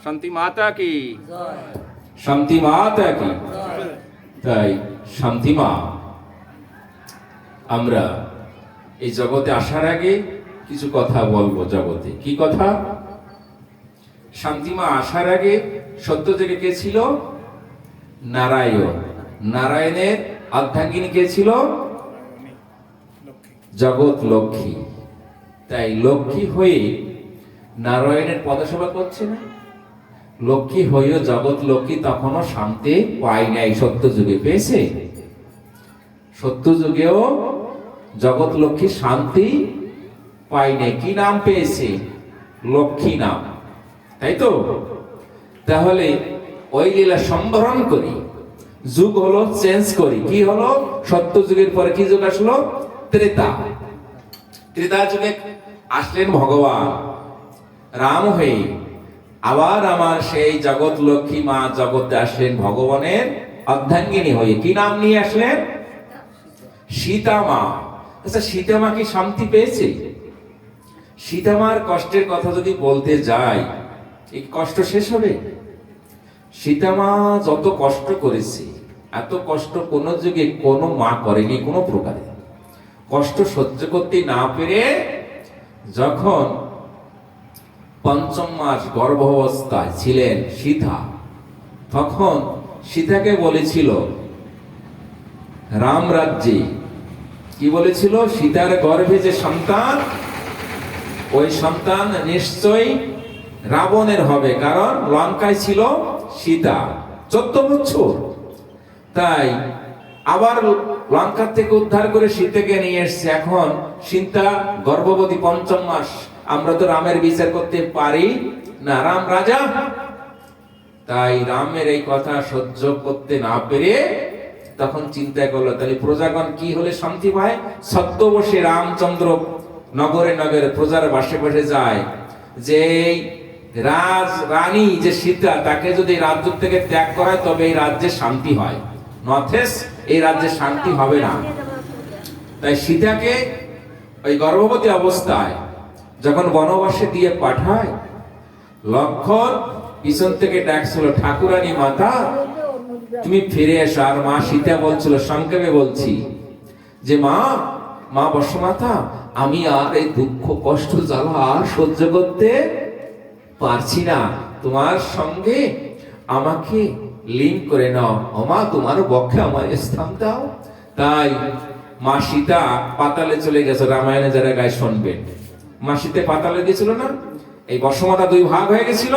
শান্তি মাতা কি, শান্তি মাতা কি। তাই শান্তি মা, আমরা এই জগতে আসার আগে কিছু কথা বলবো। জগতে কি কথা? শান্তি মা আসার আগে সত্য যুগে কে ছিল? নারায়ণ। নারায়ণের অর্ধাঙ্গিনী কে ছিল? জগৎ লক্ষ্মী। তাই লক্ষ্মী হয়ে নারায়ণের পদসেবা করছে না? লক্ষ্মী হয়েও জগৎ লক্ষ্মী তখনও শান্তি পায় নাই। সত্য যুগে পেয়েছে? সত্য যুগেও জগৎ লক্ষ্মী শান্তি পায় নাই। কি নাম পেয়েছে? লক্ষ্মী নাম, তাই তো? তাহলে ওই লীলা সম্বরণ করি, যুগ হলো চেঞ্জ করি। কি হলো? সত্য যুগের পরে কি যুগ আসলো? ত্রেতা। ত্রেতা যুগে আসলেন ভগবান রাম হয়ে। আবার আমার সেই জগৎ লক্ষ্মী মা জগতে আসলেন ভগবানের অর্ধাঙ্গিনী হয়ে। কি নাম নিয়ে আসলেন? সীতা মা। আচ্ছা, সীতা মা কি শান্তি পেয়েছে? সীতা মার কষ্টের কথা যদি বলতে যাই, এই কষ্ট শেষ হবে? সীতা মা যত কষ্ট করেছে, এত কষ্ট কোন যুগে কোনো মা করেনি কোনো প্রকারে। কষ্ট সহ্য করতে না পেরে যখন পঞ্চম মাস গর্ভাবস্থায় ছিলেন সীতা, তখন সীতাকে বলেছিল রাম রাজ্যে, কি বলেছিল? সীতার গর্ভে যে সন্তান, ওই সন্তান নিশ্চয়ই রাবণের হবে, কারণ লঙ্কায় ছিল সীতা 14 বছর। তাই আবার লঙ্কা থেকে উদ্ধার করে সীতাকে নিয়ে এসছে। এখন সীতা গর্ভবতী, পঞ্চম মাস। আমরা তো রামের বিচার করতে পারি না, রাম রাজা। তাই রামের এই কথা সহ্য করতে না পেরে তখন চিন্তা করলো, তাহলে প্রজাগণ কি হলে শান্তি পায়? সত্য বসে রামচন্দ্র নগরে নগরে প্রজার বাসে বসে যায়, যে রাজ রানী যে সীতা, তাকে যদি রাজ্য থেকে ত্যাগ করায় তবে এই রাজ্যে শান্তি হয়, নথেস এই রাজ্যে শান্তি হবে না। তাই সীতাকে ওই গর্ভবতী অবস্থায় যখন বনবাসে দিয়ে পাঠায়, লক্ষণ পিছন থেকে ডাকছিল, ঠাকুরানী মাতা তুমি ফিরে এসো। আর মা সীতা বলছিল, সংক্ষেপে বলছি, যে মা বর্ষমাতা, আমি আর এই দুঃখ কষ্ট জ্বালা আর সহ্য করতে পারছি না, তোমার সঙ্গে আমাকে লিঙ্ক করে নাও। ও মা, তোমার বক্ষে আমার স্থান দাও। তাই মা সীতা পাতালে চলে গেছে। রামায়ণে যারা গায়ে শুনবেন, মা সীতা পাতালে গেছিল না? এই বর্ষমাতা দুই ভাগ হয়ে গেছিল,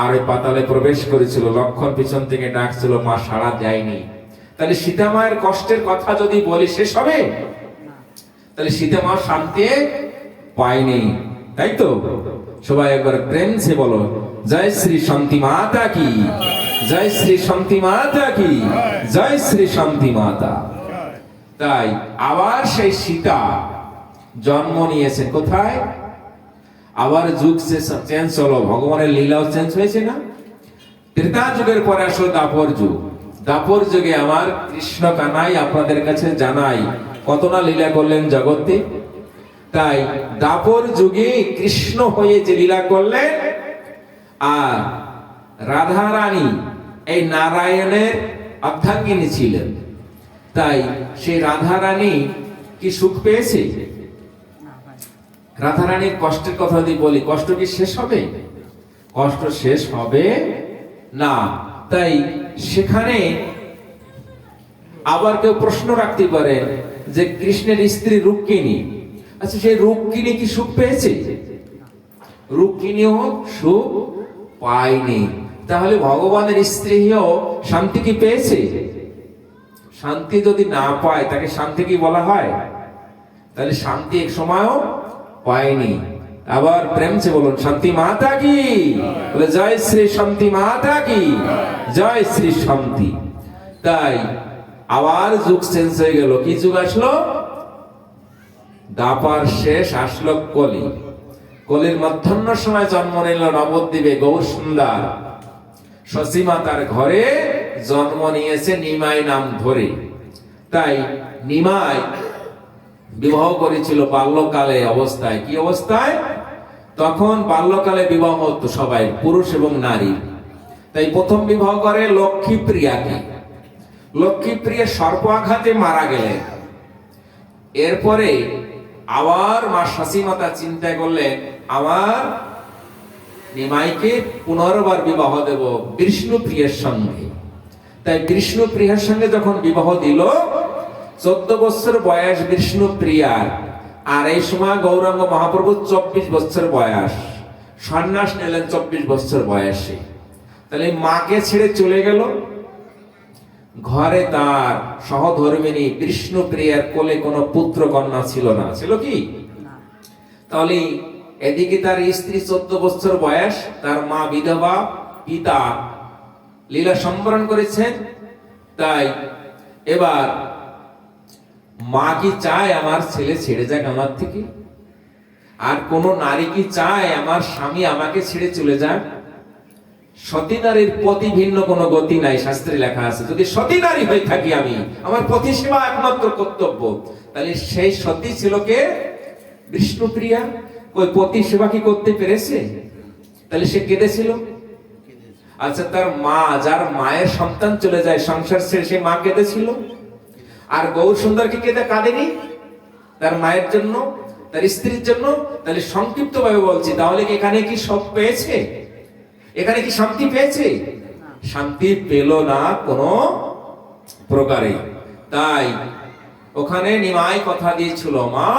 আর ওই পাতালে প্রবেশ করেছিল। লক্ষণ পিছন থেকে ডাকছিল, মা সাড়া দেয়নি। তাহলে সীতা মায়ের কষ্টের কথা যদি বলি শেষ হবে? তাহলে সীতা মা শান্তি পায়নি, তাই তো? সবাই একবার প্রেম সে বলো, জয় শ্রী শান্তি মাতা কি, জয় শ্রী শান্তি মাতা কি, জয় শ্রী শান্তি মাতা। তাই আবার সেই সীতা জন্ম নিয়েছে কোথায়? আবার যুগ চেঞ্জ হলো, ভগবানের লীলাও চেঞ্জ হয়েছে না? ত্রেতা যুগের পরে আসলো দাপর যুগ। দাপর যুগে আমার কৃষ্ণ কানাই আপনাদের কাছে জানাই কত না লীলা করলেন জগতে। তাই দাপর যুগে কৃষ্ণ হয়ে যে লীলা করলেন, আর রাধা রানী এই নারায়ণের অর্ধাঙ্গিনী ছিলেন। তাই সেই রাধা রানী কি সুখ পেয়েছে? রাধা রানীর কষ্টের কথা যদি বলি, কষ্ট কি শেষ হবে? কষ্ট শেষ হবে না। তাই সেখানে আবার কেউ প্রশ্ন রাখতে পারে যে কৃষ্ণের স্ত্রী রুক্মিণী, আচ্ছা সেই রুক্মিণী কি সুখ পেয়েছে? রুক্মিণীও সুখ পায়নি। তাহলে ভগবানের স্ত্রীও শান্তি কি পেয়েছে? শান্তি যদি না পায় তাকে শান্তি কি বলা হয়? তাহলে শান্তি এক সময়ও পায়নি। আবার প্রেম সে বলুন, শান্তি মাতা কি, বলে জয় শ্রী শান্তি মাতা কি, জয় শ্রী শান্তি। তাই আবার যুগ চেঞ্জ হয়ে গেল। কি যুগ আসলো? দাপার শেষ, আসলো কলি। কলির মধ্যাহ্ন সময় জন্ম নিল নবদ্বীপে গৌর সুন্দর শশী মাতার ঘরে জন্ম নিয়েছে নিমাই নাম ধরে। তাই নিমাই বিবাহ করেছিল বাল্যকালে অবস্থায়। কি অবস্থায়? তখন বাল্যকালে বিবাহ হতো সবাই, পুরুষ এবং নারী। তাই প্রথম বিবাহ করে লক্ষ্মীপ্রিয়াকে। লক্ষ্মীপ্রিয়া সর্প আঘাতে মারা গেলেন। এরপরে আবার মা শাসীমাতা চিন্তা করলেন, আমার নিমাইকে পুনর্বার বিবাহ দেব বিষ্ণুপ্রিয়ার সঙ্গে। তাই বিষ্ণুপ্রিয়ার সঙ্গে যখন বিবাহ দিল, 14 বছর বয়স বিষ্ণুপ্রিয়ার, আর এই সময় গৌরাঙ্গ মহাপ্রভু 24 বছর বয়স, সন্ন্যাস নিলেন 24 বছর বয়সে। তাহলে মাকে ছেড়ে চলে গেল। ঘরে তার সহধর্মিনী বিষ্ণুপ্রিয়ার কোলে কোনো পুত্র কন্যা ছিল না, ছিল কি? তাহলে এদিকে তার স্ত্রী 14 বছর বয়স, তার মা বিধবা, পিতা লীলা সম্বরণ করেছেন। তাই এবার মা কি চায় আমার ছেলে ছেড়ে যাক আমার থেকে? আর কোন নারী কি চায় আমার স্বামী আমাকে ছেড়ে চলে যাক? সতী নারীর পতি ভিন্ন কোনো গতি নাই, শাস্ত্রে লেখা আছে। যদি সতী নারী হয়ে থাকি আমি, আমার পতি সেবা একমাত্র কর্তব্য। তাহলে সেই সতী ছিল কে? বিষ্ণুপ্রিয়া। ওই পতি সেবা কি করতে পেরেছে? তাহলে সে কেঁদেছিল। আচ্ছা, তার মা, যার মায়ের সন্তান চলে যায় সংসার ছেড়ে, সে মা কেঁদেছিল। আর গৌর সুন্দর কি কাঁদেনি তার মায়ের জন্য, তার স্ত্রীর জন্য? তাহলে সংক্ষিপ্ত ভাবে বলছি, তাহলে এখানে কি সব পেয়েছে? এখানে কি শান্তি পেয়েছে? শান্তি পেল না কোনো প্রকারে। তাই ওখানে নিমাই কথা দিয়েছিল, মা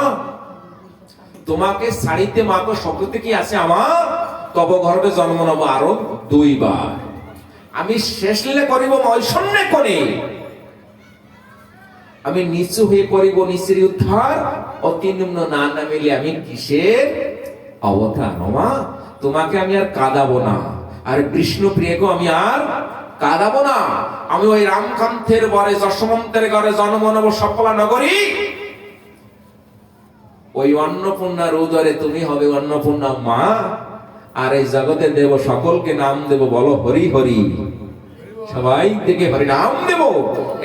তোমাকে ছাড়িতে মা তো শপথে কি আছে আমার, তব গর্ভে জন্ম নেব আরো 2 বার। আমি শেষ লীলা করিব ঐশ্বন্যে কোণে, আমি নিচু হয়ে করিব নিচের উদ্ধার, অতি নিম্ন না নামিলে আমি কিসের অবতার? মা তোমাকে আমি আর কাঁদাবো না, আর বিষ্ণুপ্রিয়াকে আমি আর কাঁদাবো না। আমি ওই রামকান্তের বরে যশোমন্তের ঘরে জন্ম নেব সকলা নগরী, ওই অন্নপূর্ণার উদরে তুমি হবে অন্নপূর্ণা মা, আর এই জগতে দেব সকলকে নাম দেব, বলো হরি হরি, সবাই থেকে হরিনাম দেব।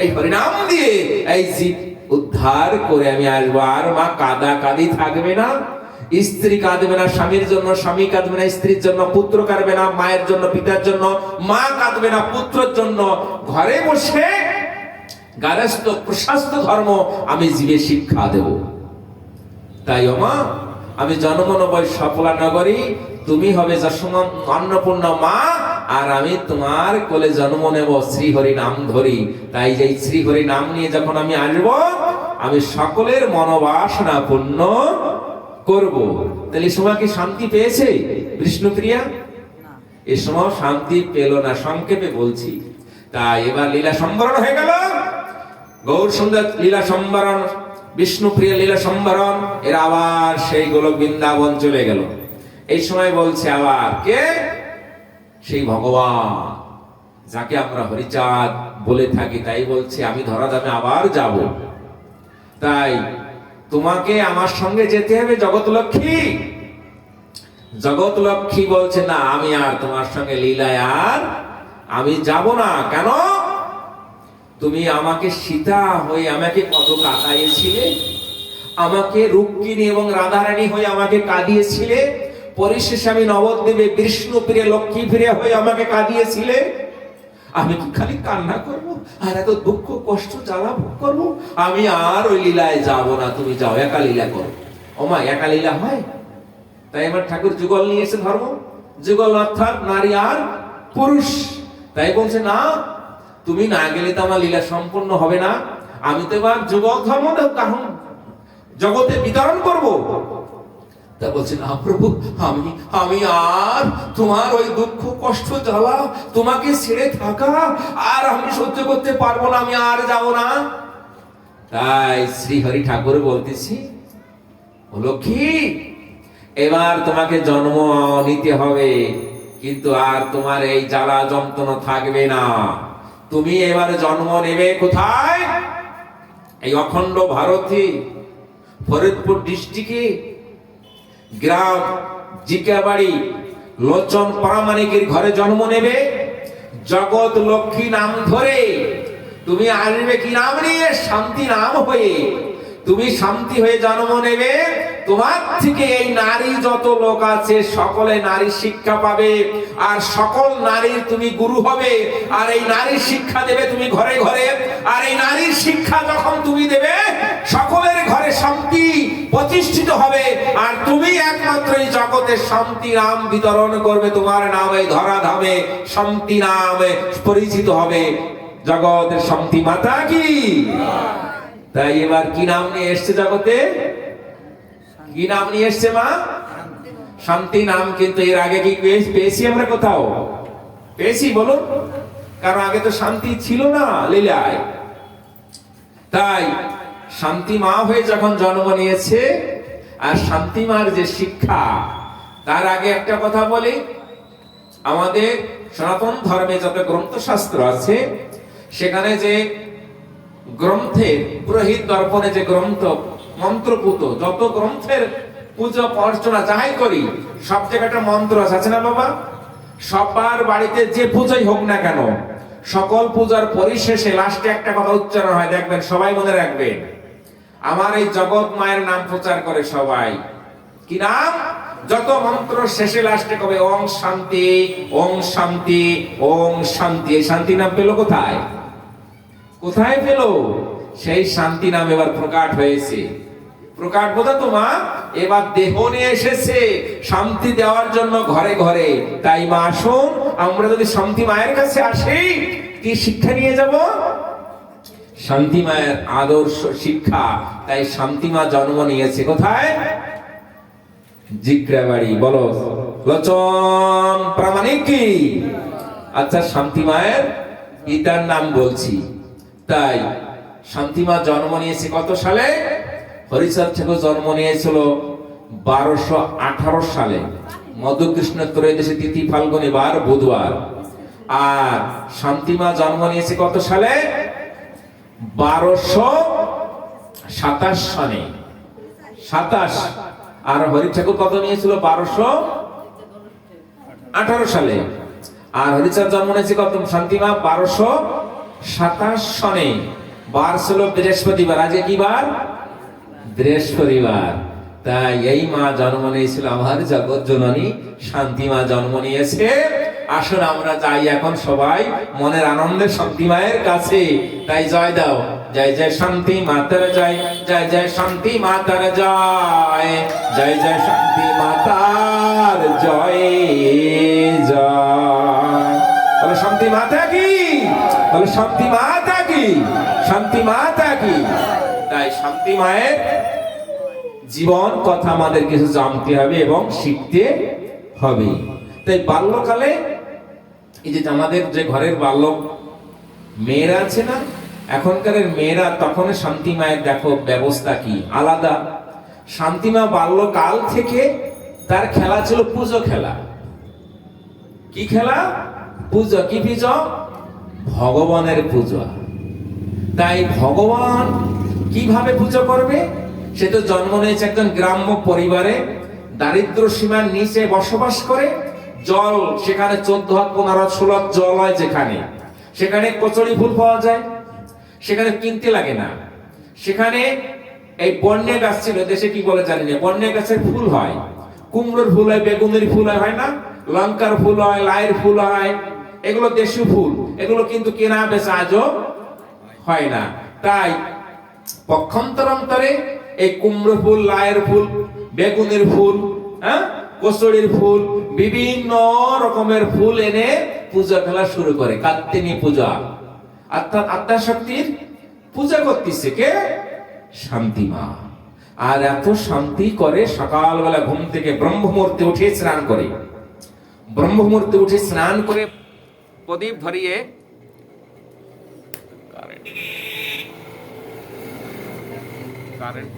এই হরিনাম দিয়ে এই জীব উদ্ধার করে আমি আসবো। আর মা কাদা কাদি থাকবে না, স্ত্রী কাঁদবে না স্বামীর জন্য, স্বামী কাঁদবে না স্ত্রীর জন্য, পুত্র কাঁদবে না মায়ের জন্য পিতার জন্য, মা কাঁদবে না পুত্রের জন্য। ঘরে বসে গারস্থ প্রশাস্ত ধর্ম আমি জীবে শিক্ষা দেব। তাই ও মা, আমি জন্ম নেব সফলা নগরী, তুমি হবে যশোমন অন্নপূর্ণা মা, আর আমি তোমার কোলে জন্ম নেব শ্রীহরি নাম ধরি। তাই যে শ্রীহরি নাম নিয়ে যখন আমি আসব, আমি সকলের মনোবাসনা পূর্ণ করব। তাহলে সময় কি শান্তি পেয়েছে বিষ্ণুপ্রিয়া? এ সময় শান্তি পেল না, সংক্ষেপে বলছি। তাই এবার লীলা সম্বরণ হয়ে গেল, গৌর সুন্দর লীলা সম্বরণ, বিষ্ণুপ্রিয়া লীলা সম্বরণ। এরা আবার সেই গোলক বৃন্দাবন চলে গেল। এই সময় বলছে আবার কে? সেই ভগবান যাকে আমরা হরিচাঁদ বলে থাকি। তাই বলছে আমি ধরাধামে আবার যাব। তাই তোমাকে আমার সঙ্গে যেতে হবে জগৎ লক্ষ্মী। জগৎ লক্ষ্মী বলছে না, আমি আর তোমার সঙ্গে লীলায় আর আমি যাব না। কেন? তুমি আমাকে সীতা হয়ে আমাকে কত কাঁদাইছিলে, আমাকে রুক্মিণী এবং রাধারানী হয়ে আমাকে কাঁদিয়েছিলে, পরিশেষে আমি নবদ্বীপে বিষ্ণুপ্রিয়া লক্ষ্মীপ্রিয়া হয়ে আমাকে কাঁদিয়েছিলে। আমি কি খালি কান্না করব আর এত দুঃখ কষ্ট জ্বালা ভোগ করবো? আমি আর ওই লীলায় যাব না, তুমি যাও একা লীলা করো। ওমা একা লীলা হয়? তাই আমার ঠাকুর যুগল নিয়ে এসে ধর্ম, যুগল অর্থাৎ নারী আর পুরুষ। তাই বলছে না, তুমি না গেলে তো আমার লীলা সম্পূর্ণ হবে না। আমি তো এবার যুগল ধর্ম কারণ জগতে বিতরণ করব। তা বলছে না প্রভু, আমি আর তোমার ওই দুঃখ কষ্ট জ্বালা, তোমাকে ছেড়ে থাকা আর আমি সহ্য করতে পারবো না, আমি আর যাব না। তাই শ্রীহরি ঠাকুর বলতেছি, লক্ষ্মী এবার তোমাকে জন্ম নিতে হবে, কিন্তু আর তোমার এই জ্বালা যন্ত্রণা থাকবে না। তুমি এবার জন্ম নেবে কোথায়? এই অখণ্ড ভারতে ফরিদপুর ডিস্ট্রিক্টে গ্রাম জিকাবাড়ি লোচন প্রামাণিকের ঘরে জন্ম নেবে। জগৎ লক্ষ্মী নাম ধরে তুমি আসবে কি নাম নিয়ে? শান্তি নাম হয়ে। তুমি শান্তি হয়ে জন্ম নেবে, তোমার থেকে এই নারী যত লোক আছে সকলে নারী শিক্ষা পাবে, আর সকল নারীর তুমি গুরু হবে, আর এই নারীর শিক্ষা দেবে তুমি ঘরে ঘরে, আর এই নারীর শিক্ষা যখন তুমি দেবে সকলের ঘরে শান্তি প্রতিষ্ঠিত হবে, আর তুমি একমাত্র এই জগতে শান্তি নাম বিতরণ করবে। তোমার নাম এই ধরাধামে শান্তি নামে পরিচিত হবে। জগতের শান্তি মাতা কি। তাই এবার কি নাম নিয়ে এসছে জগতে? কি নাম নিয়ে এসছে মা? শান্তি নাম। কিন্তু এর আগে কি পেয়েছি আমরা? কোথাও পেয়েছি বলুন? কারণ আগে তো শান্তি ছিল না লীলায়। তাই শান্তি মা হয়ে যখন জন্ম নিয়েছে, আর শান্তি মার যে শিক্ষা, তার আগে একটা কথা বলি, আমাদের সনাতন ধর্মে যত গ্রন্থশাস্ত্র আছে সেখানে যে গ্রন্থের পুরোহিত দর্পণে যে গ্রন্থ মন্ত্রপুত যত গ্রন্থের পূজা অর্চনা যাই করি সব জায়গাটা মন্ত্র আছে না বাবা? সবার বাড়িতে যে পূজাই হোক না কেন, সকল পূজার পরিশেষে লাস্টে একটা কথা উচ্চারণ হয়, দেখবেন সবাই মনে রাখবেন। আমার এই জগৎ মায়ের নাম প্রচার করে সবাই। কি নাম? যত মন্ত্র শেষে লাস্টে কবে ওং শান্তি, ওং শান্তি, ওং শান্তি। এই শান্তি নাম পেল কোথায়? কোথায় পেল? সেই শান্তি নাম এবার প্রকাট হয়েছে। প্রকাট বোঝা তো মা? এবার দেহ নিয়ে এসেছে শান্তি দেওয়ার জন্য ঘরে ঘরে। তাই মা আসুন, আমরা যদি শান্তি মায়ের কাছে আসি, কি শিক্ষা নিয়ে যাব? শান্তি মায়ের আদর্শ শিক্ষা। তাই শান্তি মা জন্ম নিয়েছে কোথায়? জিগ্রাবাড়ি। বলো লোচন প্রামাণিক কি? আচ্ছা, শান্তি মায়ের পিতার নাম বলছি। তাই শান্তি মা জন্ম নিয়েছে কত সালে? হরিচাঁদ ঠাকুর জন্ম নিয়েছিল 1218 সালে, মধুকৃষ্ণ ত্রয়োদশী তিথি ফাল্গুনী বার বুধবার। আর শান্তি মা জন্ম নিয়েছে কত সালে? 1227 সনে। 27। আর হরি ঠাকুর কত নিয়েছিল? 1218 সালে। আর হরিচাঁদ জন্ম নিয়েছে কত? শান্তি মা 1227 সনে। বার ছিল বৃহস্পতিবার। আজকে কি বার? বৃহস্পতিবার। তাই এই মা জন্ম নিয়েছিল, আমার জগৎ জননী শান্তি মা জন্ম নিয়েছে। আসুন আমরা যাই এখন সবাই মনের আনন্দে শান্তি মায়ের কাছে। তাই জয় দাও, জয় জয় শান্তি মাতার জয়, জয় জয় শান্তি মাতার জয়, জয় জয় শান্তি মাতার জয় জয়। বলো শান্তি মাতা কি? বলো শান্তি মাতা কি? শান্তি মাতা কি? তাই শান্তি মায়ের জীবন কথা আমাদের কিছু জানতে হবে এবং শিখতে হবে। তাই বাল্যকালে এই যে আমাদের যে ঘরের বালক মেয়েরা আছে না, এখনকার মেয়েরা, তখন শান্তি মায়ের দেখো ব্যবস্থা কি আলাদা। শান্তি মা বাল্যকাল থেকে তার খেলা ছিল পুজো খেলা। কি খেলা? পুজো। কি পুজো? ভগবানের পুজো। তাই ভগবান কিভাবে পুজো করবে? সে তো জন্ম নিয়েছে একজন গ্রাম্য পরিবারে, দারিদ্র সীমার নিচে বসবাস করে। জল সেখানে 14 হাত 15 হাত 16 হাত জল হয় যেখানে, সেখানে কচুরি ফুল পাওয়া যায়, সেখানে কিনতে লাগে না। সেখানে এই বন্যে গাছ ছিল, দেশে কি বলে জানি না, বন্যে গাছের ফুল হয়, কুমড়োর ফুল হয়, বেগুনের ফুল হয় না, লঙ্কার ফুল হয়, লাইয়ের ফুল হয়, এগুলো দেশীয় ফুল। এগুলো কিন্তু কেনা বেচা আজও হয় না। তাই পক্ষান্তরে এই কুমড়ো ফুল, লাইয়ের ফুল, বেগুনের ফুল, কচুরির ফুল, বিভিন্ন রকমের ফুল এনে পূজা খেলা শুরু করে। কাত্তিনী পূজা, অর্থাৎ আত্মা শক্তির পূজা করতেছে কে? শান্তি মা। আর এত শান্তি করে, সকালবেলা ঘুম থেকে ব্রহ্ম মুহূর্তে উঠে স্নান করে, ব্রহ্ম মুহূর্তে উঠে স্নান করে প্রদীপ ধরিয়ে কারেন্ট